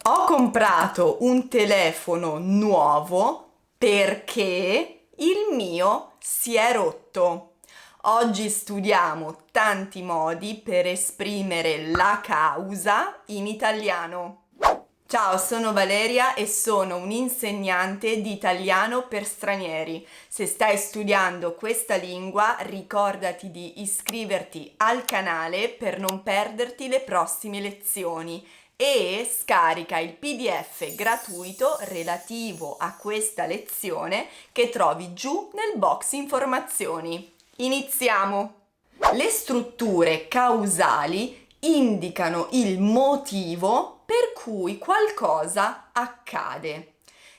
Ho comprato un telefono nuovo perché il mio si è rotto. Oggi studiamo tanti modi per esprimere la causa in italiano. Ciao, sono Valeria e sono un'insegnante di italiano per stranieri. Se stai studiando questa lingua, ricordati di iscriverti al canale per non perderti le prossime lezioni e scarica il PDF gratuito relativo a questa lezione che trovi giù nel box informazioni. Iniziamo! Le strutture causali indicano il motivo per cui qualcosa accade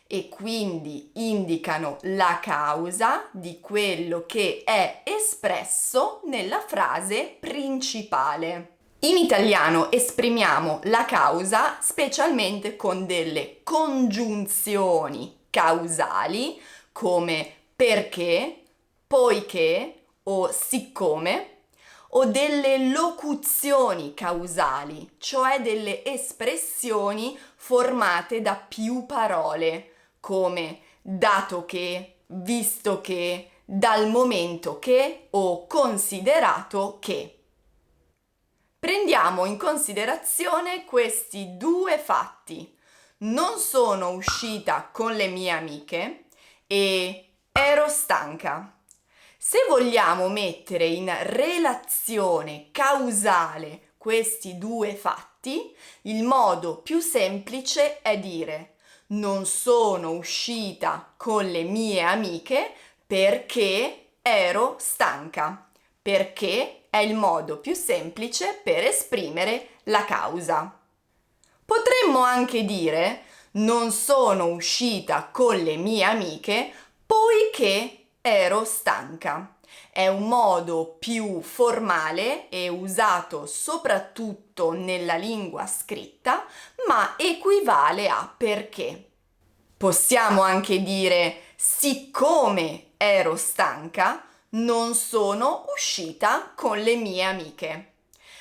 e quindi indicano la causa di quello che è espresso nella frase principale. In italiano esprimiamo la causa specialmente con delle congiunzioni causali come perché, poiché o siccome, o delle locuzioni causali, cioè delle espressioni formate da più parole, come dato che, visto che, dal momento che o considerato che. Prendiamo in considerazione questi due fatti. Non sono uscita con le mie amiche e ero stanca. Se vogliamo mettere in relazione causale questi due fatti, il modo più semplice è dire non sono uscita con le mie amiche perché ero stanca, perché è il modo più semplice per esprimere la causa. Potremmo anche dire non sono uscita con le mie amiche poiché ero stanca. È un modo più formale e usato soprattutto nella lingua scritta, ma equivale a perché. Possiamo anche dire siccome ero stanca, non sono uscita con le mie amiche.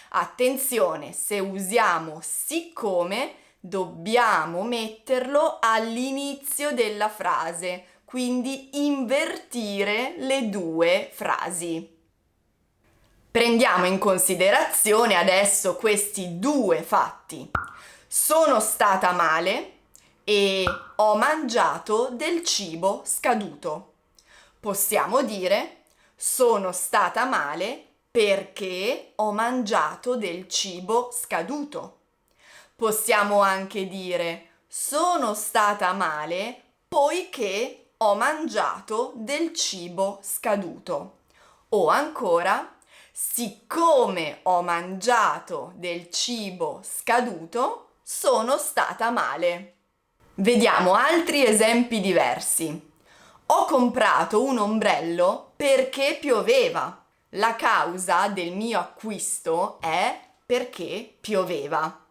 Attenzione, se usiamo siccome dobbiamo metterlo all'inizio della frase, quindi invertire le due frasi. Prendiamo in considerazione adesso questi due fatti. Sono stata male e ho mangiato del cibo scaduto. Possiamo dire sono stata male perché ho mangiato del cibo scaduto. Possiamo anche dire sono stata male poiché ho mangiato del cibo scaduto. O ancora, siccome ho mangiato del cibo scaduto, sono stata male. Vediamo altri esempi diversi. Ho comprato un ombrello perché pioveva. La causa del mio acquisto è perché pioveva.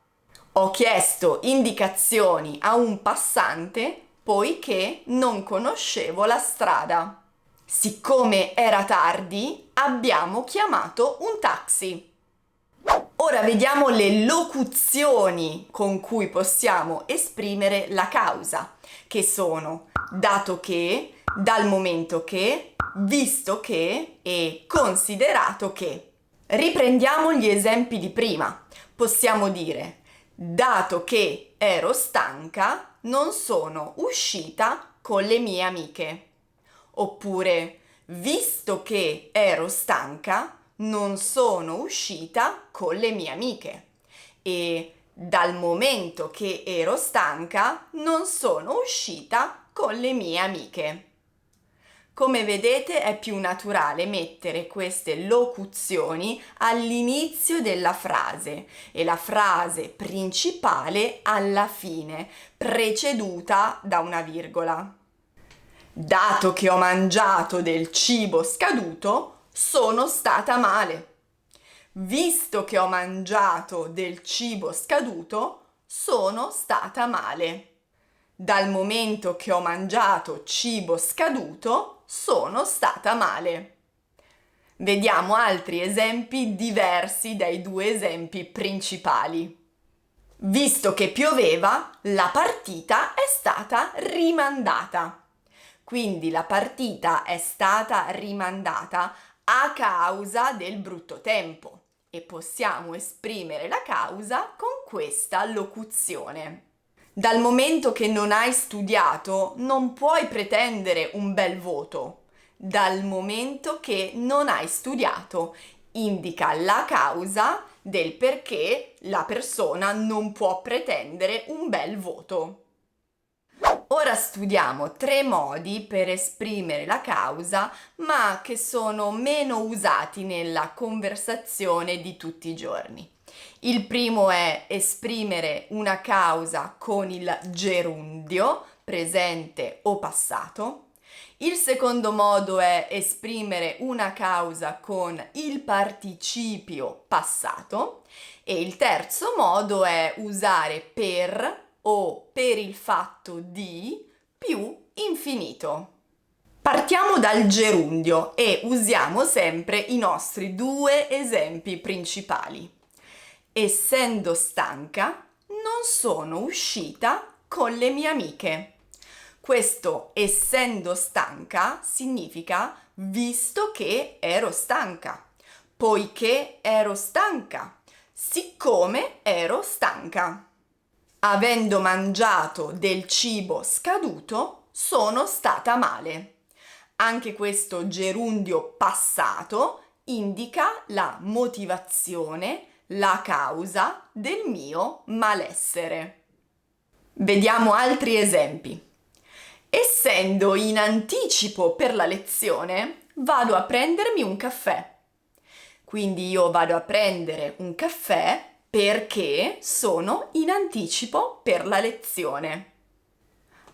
Ho chiesto indicazioni a un passante poiché non conoscevo la strada. Siccome era tardi, abbiamo chiamato un taxi. Ora vediamo le locuzioni con cui possiamo esprimere la causa, che sono dato che, dal momento che, visto che e considerato che. Riprendiamo gli esempi di prima. Possiamo dire dato che ero stanca, non sono uscita con le mie amiche. Oppure, visto che ero stanca, non sono uscita con le mie amiche. E dal momento che ero stanca, non sono uscita con le mie amiche. Come vedete è più naturale mettere queste locuzioni all'inizio della frase e la frase principale alla fine, preceduta da una virgola. Dato che ho mangiato del cibo scaduto, sono stata male. Visto che ho mangiato del cibo scaduto, sono stata male. Dal momento che ho mangiato cibo scaduto, sono stata male. Vediamo altri esempi diversi dai due esempi principali. Visto che pioveva, la partita è stata rimandata. Quindi la partita è stata rimandata a causa del brutto tempo e possiamo esprimere la causa con questa locuzione. Dal momento che non hai studiato, non puoi pretendere un bel voto. Dal momento che non hai studiato, indica la causa del perché la persona non può pretendere un bel voto. Ora studiamo 3 modi per esprimere la causa, ma che sono meno usati nella conversazione di tutti i giorni. Il primo è esprimere una causa con il gerundio, presente o passato. Il secondo modo è esprimere una causa con il participio passato. E il terzo modo è usare per o per il fatto di più infinito. Partiamo dal gerundio e usiamo sempre i nostri 2 esempi principali. Essendo stanca, non sono uscita con le mie amiche. Questo essendo stanca significa visto che ero stanca, poiché ero stanca, siccome ero stanca. Avendo mangiato del cibo scaduto, sono stata male. Anche questo gerundio passato indica la motivazione, la causa del mio malessere. Vediamo altri esempi. Essendo in anticipo per la lezione, vado a prendermi un caffè. Quindi io vado a prendere un caffè perché sono in anticipo per la lezione.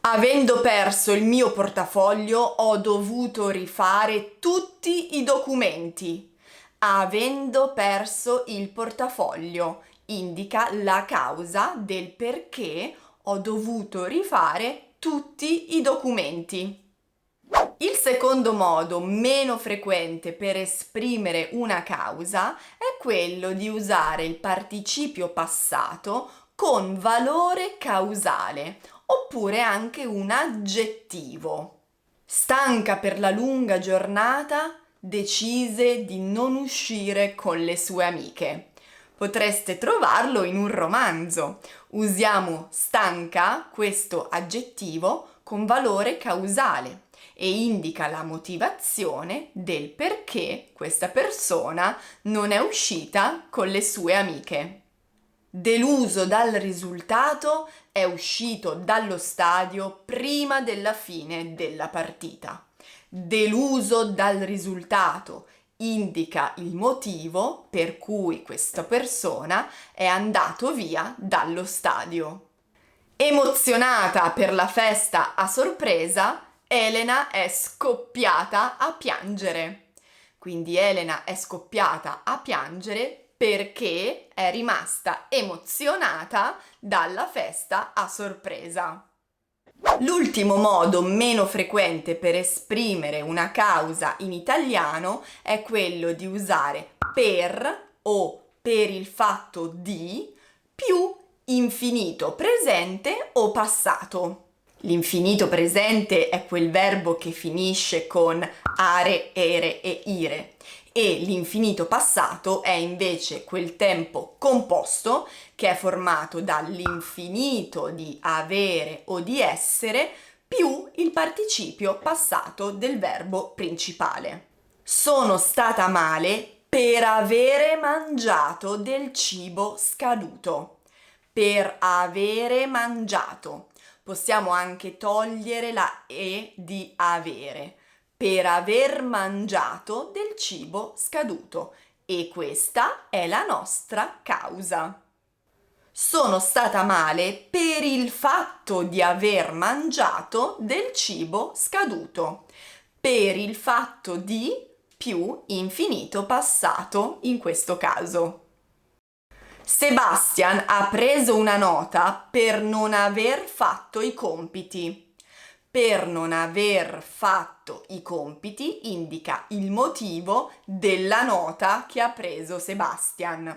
Avendo perso il mio portafoglio, ho dovuto rifare tutti i documenti. Avendo perso il portafoglio indica la causa del perché ho dovuto rifare tutti i documenti. Il secondo modo meno frequente per esprimere una causa è quello di usare il participio passato con valore causale oppure anche un aggettivo. Stanca per la lunga giornata, decise di non uscire con le sue amiche. Potreste trovarlo in un romanzo. Usiamo stanca, questo aggettivo, con valore causale e indica la motivazione del perché questa persona non è uscita con le sue amiche. Deluso dal risultato, è uscito dallo stadio prima della fine della partita. Deluso dal risultato indica il motivo per cui questa persona è andato via dallo stadio. Emozionata per la festa a sorpresa, Elena è scoppiata a piangere. Quindi Elena è scoppiata a piangere perché è rimasta emozionata dalla festa a sorpresa. L'ultimo modo meno frequente per esprimere una causa in italiano è quello di usare per o per il fatto di più infinito presente o passato. L'infinito presente è quel verbo che finisce con are, ere e ire e l'infinito passato è invece quel tempo composto che è formato dall'infinito di avere o di essere più il participio passato del verbo principale. Sono stata male per avere mangiato del cibo scaduto. Per avere mangiato. Possiamo anche togliere la e di avere. Per aver mangiato del cibo scaduto. E questa è la nostra causa. Sono stata male per il fatto di aver mangiato del cibo scaduto. Per il fatto di più infinito passato in questo caso. Sebastian ha preso una nota per non aver fatto i compiti. Per non aver fatto i compiti indica il motivo della nota che ha preso Sebastian.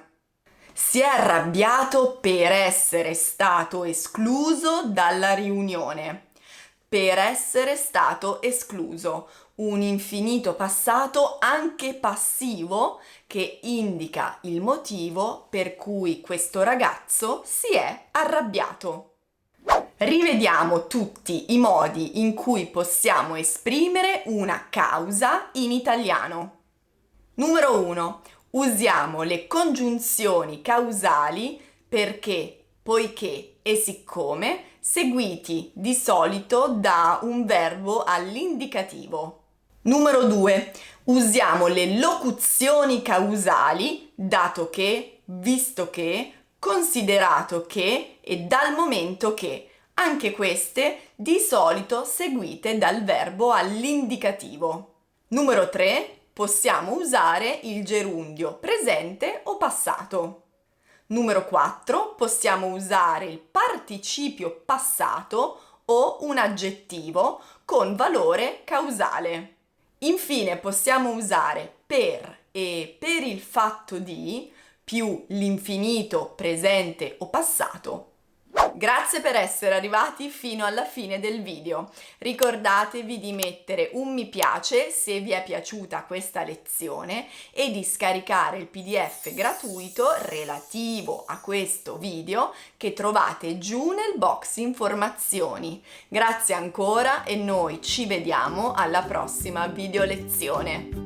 Si è arrabbiato per essere stato escluso dalla riunione. Per essere stato escluso. Un infinito passato anche passivo che indica il motivo per cui questo ragazzo si è arrabbiato. Rivediamo tutti i modi in cui possiamo esprimere una causa in italiano. Numero 1. Usiamo le congiunzioni causali perché, poiché e siccome seguiti di solito da un verbo all'indicativo. Numero 2. Usiamo le locuzioni causali dato che, visto che, considerato che e dal momento che, anche queste di solito seguite dal verbo all'indicativo. Numero 3. Possiamo usare il gerundio presente o passato. Numero 4. Possiamo usare il participio passato o un aggettivo con valore causale. Infine possiamo usare per e per il fatto di più l'infinito presente o passato. Grazie per essere arrivati fino alla fine del video. Ricordatevi di mettere un mi piace se vi è piaciuta questa lezione e di scaricare il PDF gratuito relativo a questo video che trovate giù nel box informazioni. Grazie ancora e noi ci vediamo alla prossima video lezione.